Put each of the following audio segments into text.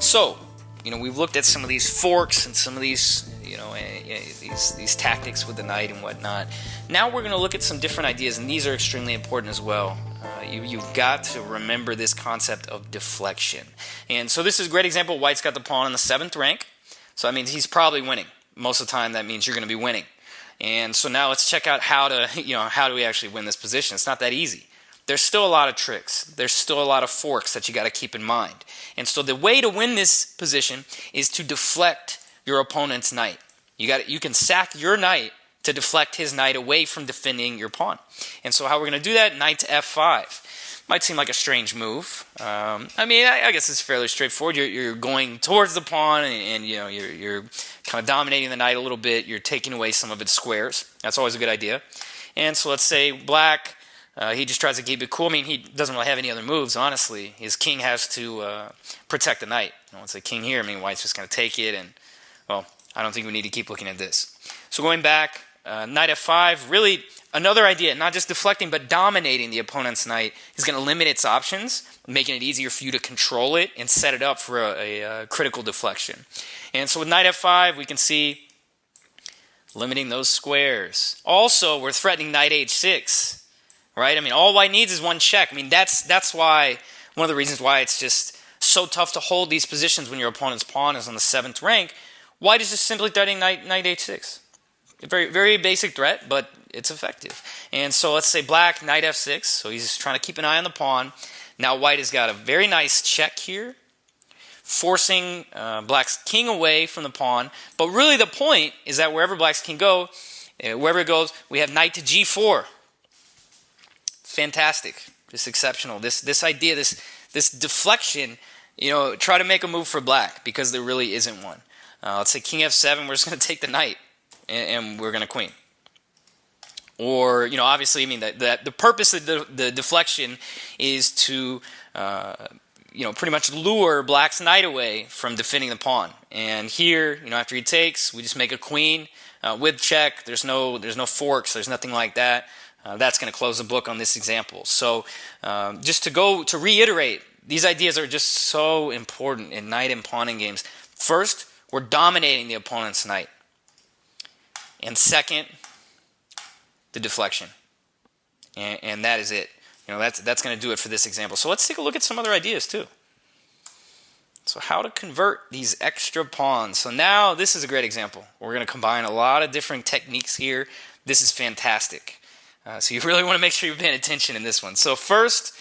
So, we've looked at some of these forks and some of these, these tactics with the knight and whatnot. Now we're going to look at some different ideas, and these are extremely important as well. You've got to remember this concept of deflection. And so this is a great example. White's got the pawn in the 7th rank, so that means he's probably winning. Most of the time, that means you're going to be winning. And so now let's check out how do we actually win this position. It's not that easy. There's still a lot of tricks. There's still a lot of forks that you got to keep in mind. And so the way to win this position is to deflect your opponent's knight. You can sack your knight to deflect his knight away from defending your pawn. And so how we're going to do that? Knight to f5. Might seem like a strange move. I guess it's fairly straightforward. You're going towards the pawn, and you're kind of dominating the knight a little bit. You're taking away some of its squares. That's always a good idea. And so let's say black, he just tries to keep it cool. He doesn't really have any other moves, honestly. His king has to protect the knight. Let's say king here. White's just going to take it, and, well, I don't think we need to keep looking at this. So going back, knight f5, really another idea, not just deflecting, but dominating the opponent's knight is going to limit its options, making it easier for you to control it and set it up for a critical deflection. And so with knight f5, we can see limiting those squares. Also, we're threatening knight h6, right? All white needs is one check. That's why, one of the reasons why it's just so tough to hold these positions when your opponent's pawn is on the 7th rank. White is just simply threatening knight h6. A very, very basic threat, but it's effective. And so let's say black, knight f6. So he's just trying to keep an eye on the pawn. Now white has got a very nice check here, forcing black's king away from the pawn. But really the point is that wherever black's king goes, we have knight to g4. Fantastic. Just exceptional. This idea, this deflection, try to make a move for black, because there really isn't one. Let's say king f7, we're just going to take the knight, and we're going to queen. Or, obviously, the purpose of the deflection is to, pretty much lure black's knight away from defending the pawn. And here, after he takes, we just make a queen with check. There's no forks. There's nothing like that. That's going to close the book on this example. So, just to reiterate, these ideas are just so important in knight and pawn games. First, we're dominating the opponent's knight. And second, the deflection. And that is it. That's going to do it for this example. So let's take a look at some other ideas too. So how to convert these extra pawns. So now this is a great example. We're going to combine a lot of different techniques here. This is fantastic. So you really want to make sure you're paying attention in this one. So first,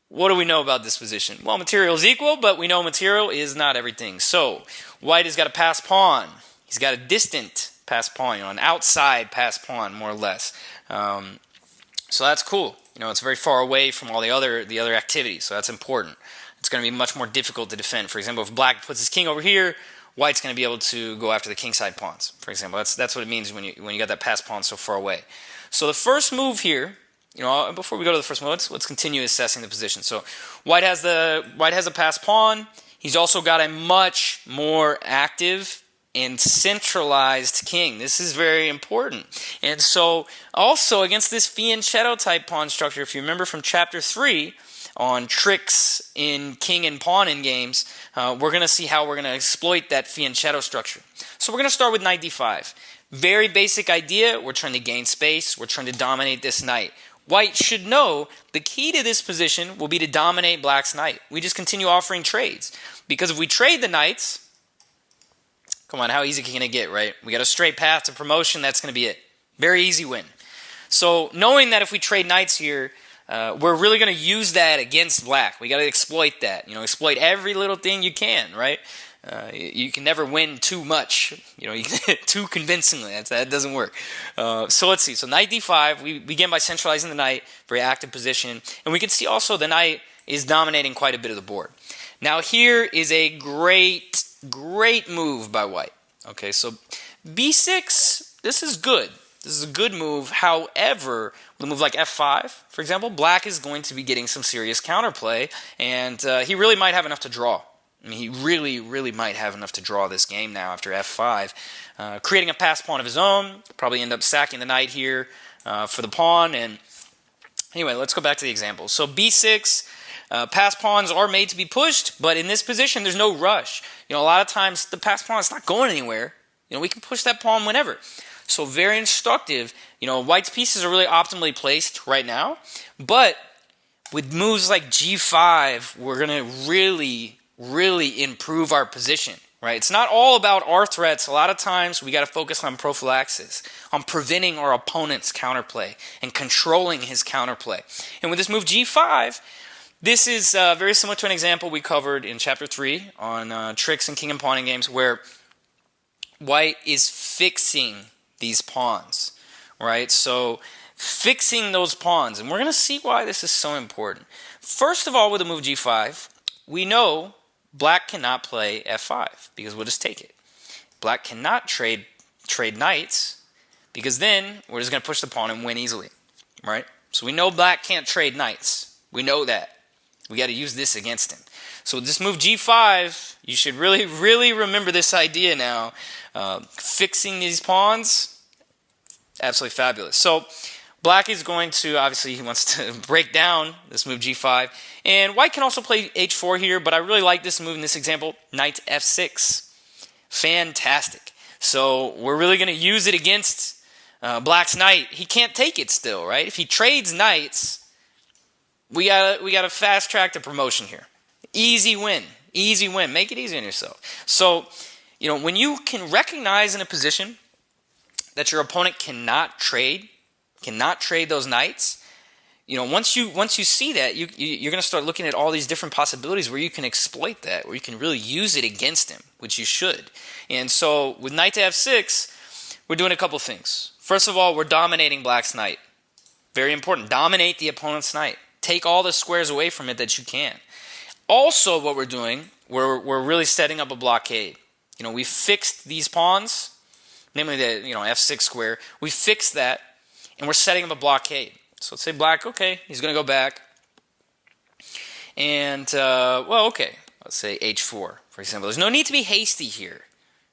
what do we know about this position? Well, material is equal, but we know material is not everything. So white has got a passed pawn. He's got a distant passed pawn, an outside passed pawn, more or less. So that's cool. It's very far away from all the other activities, so that's important. It's going to be much more difficult to defend. For example, if black puts his king over here, white's going to be able to go after the kingside pawns. For example, that's what it means when you got that passed pawn so far away. So the first move here, before we go to the first move, let's continue assessing the position. So white has a passed pawn. He's also got a much more active and centralized king. This is very important. And so also against this fianchetto type pawn structure, if you remember from chapter 3 on tricks in king and pawn in games, we're going to see how we're going to exploit that fianchetto structure. So we're going to start with knight d5. Very basic idea. We're trying to gain space. We're trying to dominate this knight. White should know the key to this position will be to dominate black's knight. We just continue offering trades. Because if we trade the knights, come on, how easy can it get, right? We got a straight path to promotion. That's going to be it. Very easy win. So knowing that if we trade knights here, we're really going to use that against black. We got to exploit that. Exploit every little thing you can, right? You can never win too much, too convincingly. That doesn't work. So let's see. So knight d5, we begin by centralizing the knight, very active position. And we can see also the knight is dominating quite a bit of the board. Now here is a great move by white. Okay, so b6, this is good. This is a good move. However, with a move like f5, for example, black is going to be getting some serious counterplay, and he really might have enough to draw. He really, really might have enough to draw this game now after f5. Creating a passed pawn of his own, probably end up sacking the knight here for the pawn. And anyway, let's go back to the example. So b6, Passed pawns are made to be pushed, but in this position, there's no rush. A lot of times the passed pawn is not going anywhere. We can push that pawn whenever. So very instructive. White's pieces are really optimally placed right now, but with moves like g5, we're going to really improve our position, right? It's not all about our threats. A lot of times we got to focus on prophylaxis, on preventing our opponent's counterplay and controlling his counterplay. And with this move g5, this is very similar to an example we covered in Chapter 3 on tricks and king and pawn games, where white is fixing these pawns, right? So fixing those pawns, and we're going to see why this is so important. First of all, with the move g5, we know black cannot play f5 because we'll just take it. Black cannot trade knights because then we're just going to push the pawn and win easily, right? So we know black can't trade knights. We know that. We got to use this against him. So with this move g5, you should really remember this idea now. Fixing these pawns, absolutely fabulous. So black is going to, obviously he wants to break down this move g5. And white can also play h4 here, but I really like this move in this example, knight f6. Fantastic. So we're really going to use it against black's knight. He can't take it still, right? If he trades knights, we got a fast track to promotion here. Easy win. Make it easy on yourself. So, when you can recognize in a position that your opponent cannot trade those knights, once you see that, you're going to start looking at all these different possibilities where you can exploit that, where you can really use it against him, which you should. And so with knight to f6, we're doing a couple things. First of all, we're dominating black's knight. Very important. Dominate the opponent's knight. Take all the squares away from it that you can. Also, what we're doing, we're really setting up a blockade. We fixed these pawns, namely the f6 square. We fixed that, and we're setting up a blockade. So let's say black, okay, he's going to go back. And, okay, let's say h4, for example. There's no need to be hasty here.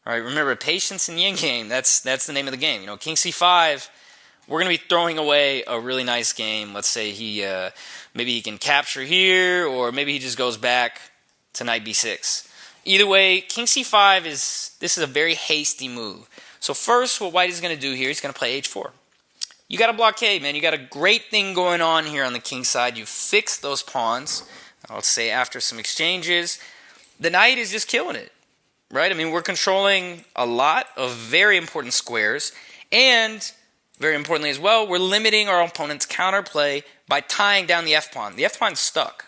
All right, remember, patience in the endgame, that's the name of the game. King c5, we're going to be throwing away a really nice game. Let's say maybe he can capture here, or maybe he just goes back to knight b6. Either way, king c5 this is a very hasty move. So first, what white is going to do here, he's going to play h4. You got a blockade, man. You got a great thing going on here on the king side. You fixed those pawns. Let's say after some exchanges, the knight is just killing it, right? I mean, we're controlling a lot of very important squares, and very importantly as well, we're limiting our opponent's counterplay by tying down the f-pawn. The f-pawn's stuck.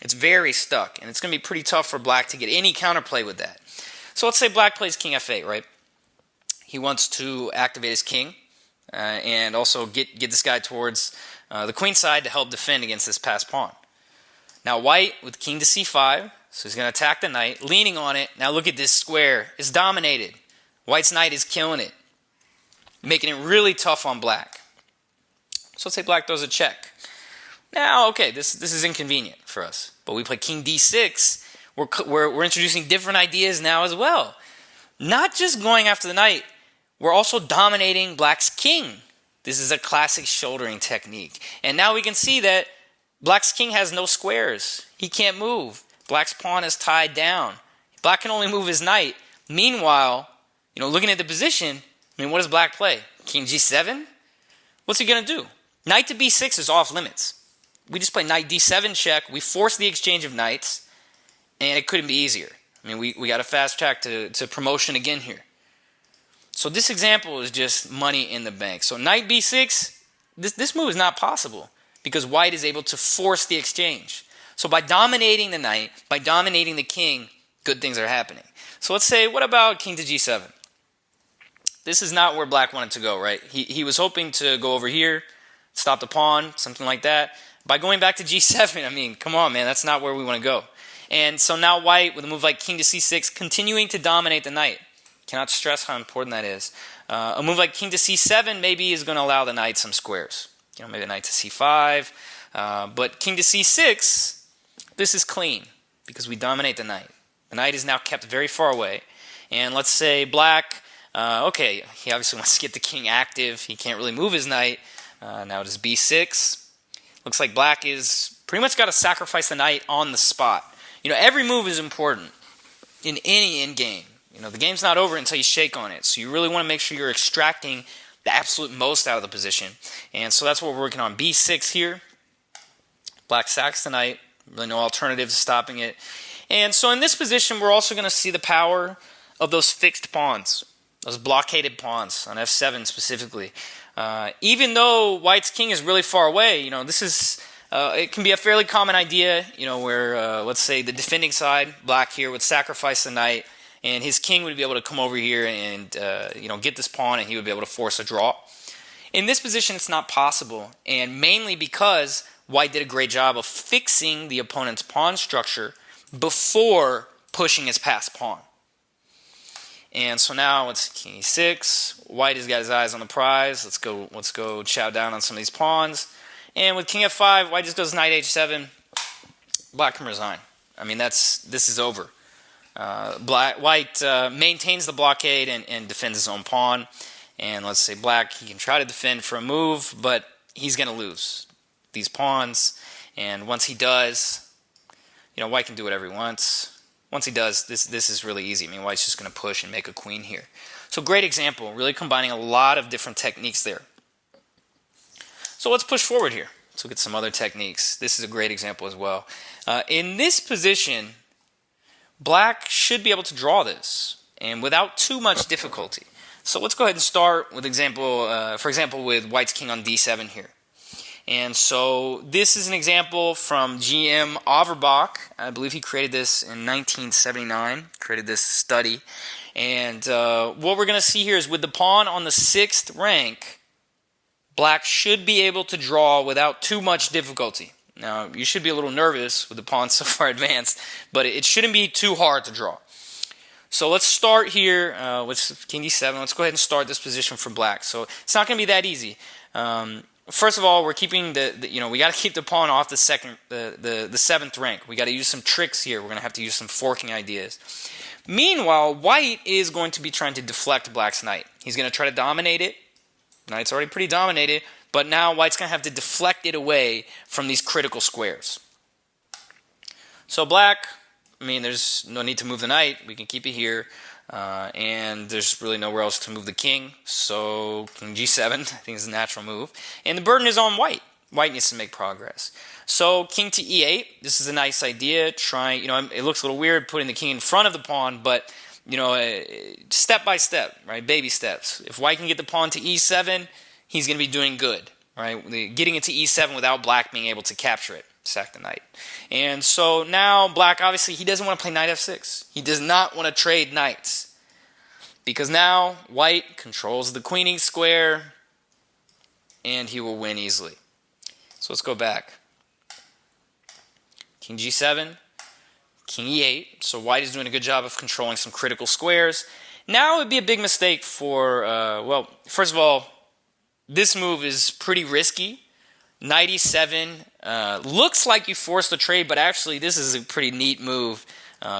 It's very stuck, and it's going to be pretty tough for black to get any counterplay with that. So let's say black plays king f8, right? He wants to activate his king and also get this guy towards the queen side to help defend against this passed pawn. Now white with king to c5, so he's going to attack the knight, leaning on it. Now look at this square. It's dominated. White's knight is killing it, making it really tough on black. So let's say black throws a check. Now, okay, this is inconvenient for us, but we play king d6. We're introducing different ideas now as well. Not just going after the knight, we're also dominating black's king. This is a classic shouldering technique. And now we can see that black's king has no squares. He can't move. Black's pawn is tied down. Black can only move his knight. Meanwhile, looking at the position, what does black play? King g7? What's he going to do? Knight to b6 is off limits. We just play knight d7 check. We force the exchange of knights, and it couldn't be easier. We got a fast track to promotion again here. So this example is just money in the bank. So knight b6, this move is not possible because white is able to force the exchange. So by dominating the knight, by dominating the king, good things are happening. So let's say, what about king to g7? This is not where black wanted to go, right? He was hoping to go over here, stop the pawn, something like that. By going back to g7, come on, man, that's not where we want to go. And so now white, with a move like king to c6, continuing to dominate the knight. Cannot stress how important that is. A move like king to c7 maybe is going to allow the knight some squares. Maybe knight to c5. But king to c6, this is clean because we dominate the knight. The knight is now kept very far away. And let's say black, okay, he obviously wants to get the king active. He can't really move his knight. Now it is b6. Looks like black is pretty much got to sacrifice the knight on the spot. Every move is important in any endgame. The game's not over until you shake on it. So you really want to make sure you're extracting the absolute most out of the position. And so that's what we're working on. B6 here. Black sacks the knight. Really no alternative to stopping it. And so in this position, we're also going to see the power of those fixed pawns, those blockaded pawns on f7 specifically. Even though white's king is really far away, this is it can be a fairly common idea, where let's say the defending side, black here, would sacrifice the knight, and his king would be able to come over here and get this pawn, and he would be able to force a draw. In this position, it's not possible, and mainly because white did a great job of fixing the opponent's pawn structure before pushing his passed pawn. And so now it's king e6. White has got his eyes on the prize. Let's go chow down on some of these pawns. And with king f5, white just goes knight h7. Black can resign. I mean, this is over. White maintains the blockade and defends his own pawn. And let's say black, he can try to defend for a move, but he's going to lose these pawns. And once he does, white can do whatever he wants. Once he does, this is really easy. I mean, white's just going to push and make a queen here. So great example, really combining a lot of different techniques there. So let's push forward here. Let's look at some other techniques. This is a great example as well. In this position, black should be able to draw this, and without too much difficulty. So let's go ahead and start with for example, with white's king on d7 here. And so this is an example from GM Averbach. I believe he created this in 1979, created this study. And what we're going to see here is with the pawn on the 6th rank, black should be able to draw without too much difficulty. Now, you should be a little nervous with the pawn so far advanced, but it shouldn't be too hard to draw. So let's start here with king d7. Let's go ahead and start this position for black. So it's not going to be that easy. First of all, we're keeping we got to keep the pawn off the 7th rank. We got to use some tricks here. We're going to have to use some forking ideas. Meanwhile, white is going to be trying to deflect black's knight. He's going to try to dominate it. Knight's already pretty dominated, but now white's going to have to deflect it away from these critical squares. So black, there's no need to move the knight. We can keep it here. And there's really nowhere else to move the king, so king g7 I think is a natural move. And the burden is on white. White needs to make progress. So king to e8, this is a nice idea. It looks a little weird putting the king in front of the pawn, but step by step, right? Baby steps. If white can get the pawn to e7, he's going to be doing good, right? Getting it to e7 without black being able to capture it. Sack the knight. And so now black, obviously, he doesn't want to play knight f6. He does not want to trade knights, because now white controls the queening square and he will win easily. So let's go back. King g7, king e8. So white is doing a good job of controlling some critical squares. Now it would be a big mistake for, first of all, this move is pretty risky. Knight e7 looks like you force the trade, but actually this is a pretty neat move.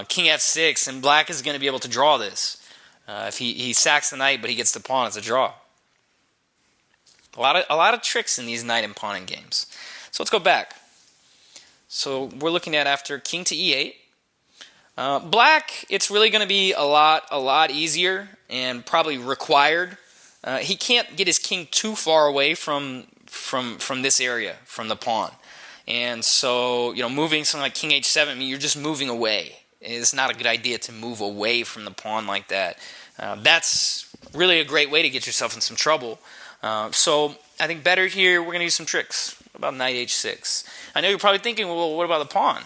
King f6, and black is going to be able to draw this. If he sacks the knight, but he gets the pawn, it's a draw. A lot of tricks in these knight and pawning games. So let's go back. So we're looking at after king to e8. Black, it's really going to be a lot easier and probably required. He can't get his king too far away from this area, from the pawn. And so, moving something like king h7, you're just moving away. It's not a good idea to move away from the pawn like that. That's really a great way to get yourself in some trouble. So I think better here, we're going to use some tricks. What about knight h6? I know you're probably thinking, well, what about the pawn?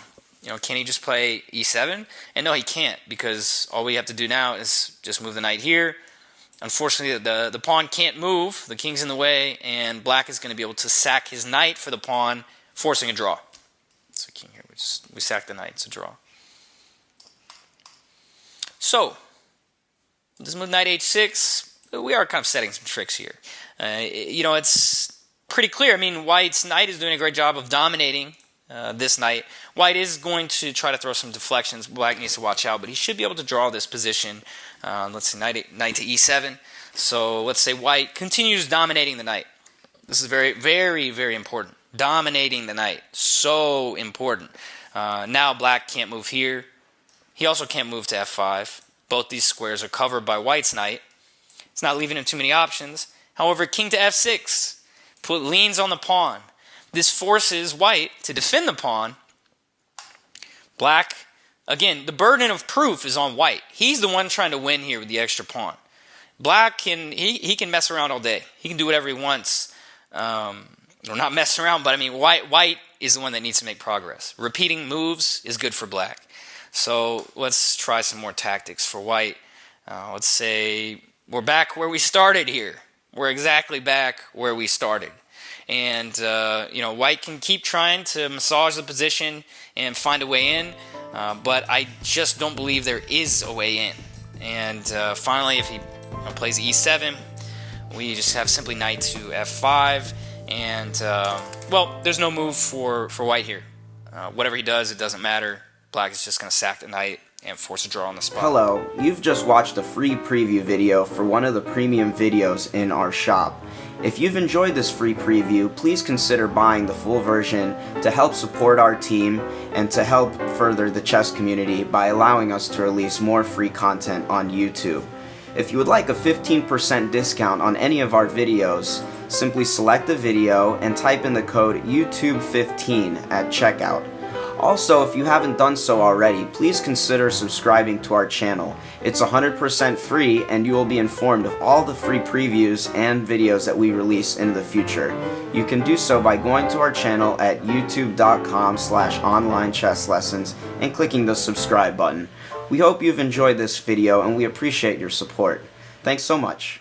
Can he just play e7? And no, he can't, because all we have to do now is just move the knight here. Unfortunately, the pawn can't move. The king's in the way, and black is going to be able to sack his knight for the pawn, forcing a draw. So king here, we sack the knight. It's a draw. So, this move knight h6, we are kind of setting some tricks here. It's pretty clear. White's knight is doing a great job of dominating this knight. White is going to try to throw some deflections. Black needs to watch out, but he should be able to draw this position. Let's see, knight to e7. So let's say white continues dominating the knight. This is very, very, very important. dominating the knight. So important. Now black can't move here. He also can't move to f5. Both these squares are covered by white's knight. It's not leaving him too many options. However, king to f6 leans on the pawn. This forces white to defend the pawn. Black, again, the burden of proof is on white. He's the one trying to win here with the extra pawn. Black he can mess around all day. He can do whatever he wants. Or not mess around, but I mean white is the one that needs to make progress. Repeating moves is good for black. So let's try some more tactics for white. Let's say we're back where we started here. We're exactly back where we started. And, white can keep trying to massage the position and find a way in, but I just don't believe there is a way in. And finally, if he plays e7, we just have simply knight to f5, and, there's no move for white here. Whatever he does, it doesn't matter. Black is just going to sack the knight and force a draw on the spot. Hello, you've just watched a free preview video for one of the premium videos in our shop. If you've enjoyed this free preview, please consider buying the full version to help support our team and to help further the chess community by allowing us to release more free content on YouTube. If you would like a 15% discount on any of our videos, simply select the video and type in the code YouTube15 at checkout. Also, if you haven't done so already, please consider subscribing to our channel. It's 100% free, and you will be informed of all the free previews and videos that we release in the future. You can do so by going to our channel at youtube.com/onlinechesslessons and clicking the subscribe button. We hope you've enjoyed this video, and we appreciate your support. Thanks so much.